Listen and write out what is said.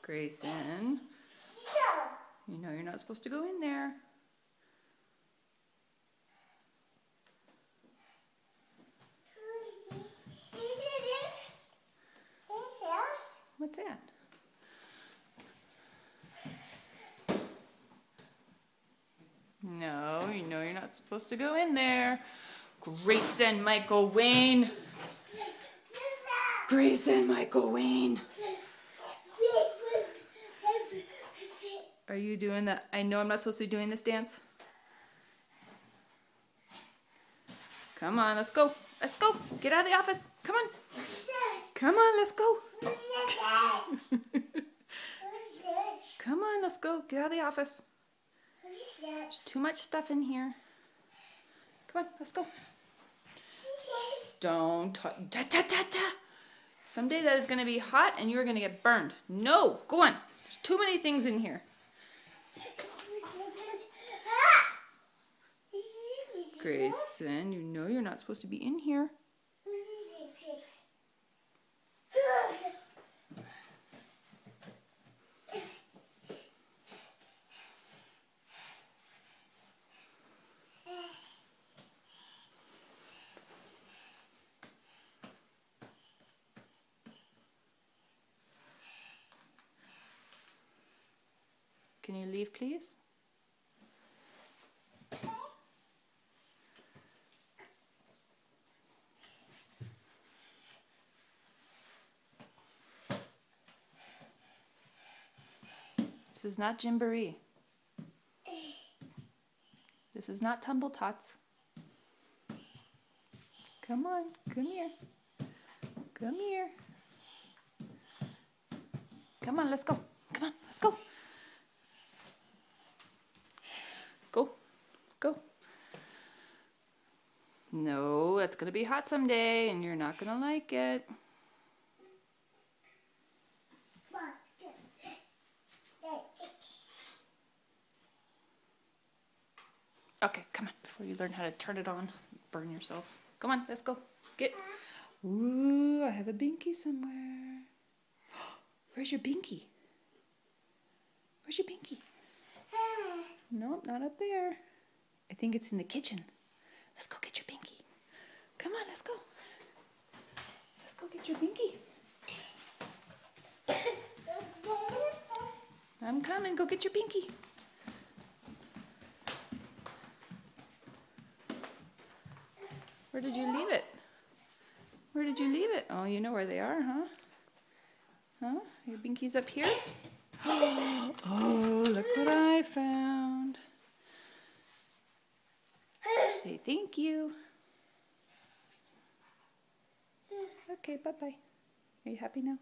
Grayson, you know you're not supposed to go in there. What's that? No, you know you're not supposed to go in there. Grayson Michael Wayne. Grayson Michael Wayne. Are you doing that? I know I'm not supposed to be doing this dance. Come on, let's go. Let's go. Get out of the office. Come on. Come on, let's go. Come on, let's go. Get out of the office. There's too much stuff in here. Come on, let's go. Don't touch. Someday that is going to be hot and you're going to get burned. No, go on. There's too many things in here. Grayson, you know you're not supposed to be in here. Can you leave, please? This is not Gymboree. This is not Tumble Tots. Come on, come here. Come here. Come on, let's go. Come on, let's go. Go. Go. No, it's going to be hot someday and you're not going to like it. Okay, come on, before you learn how to turn it on, burn yourself. Come on, let's go. Get. Ooh, I have a binky somewhere. Where's your binky? Where's your binky? Nope, not up there. I think it's in the kitchen. Let's go get your binky. Come on, let's go. Let's go get your binky. I'm coming, go get your binky. Where did you leave it? Where did you leave it? Oh, you know where they are, huh? Huh? Your binky's up here? Oh, look what I found. Say thank you. Okay, bye-bye. Are you happy now?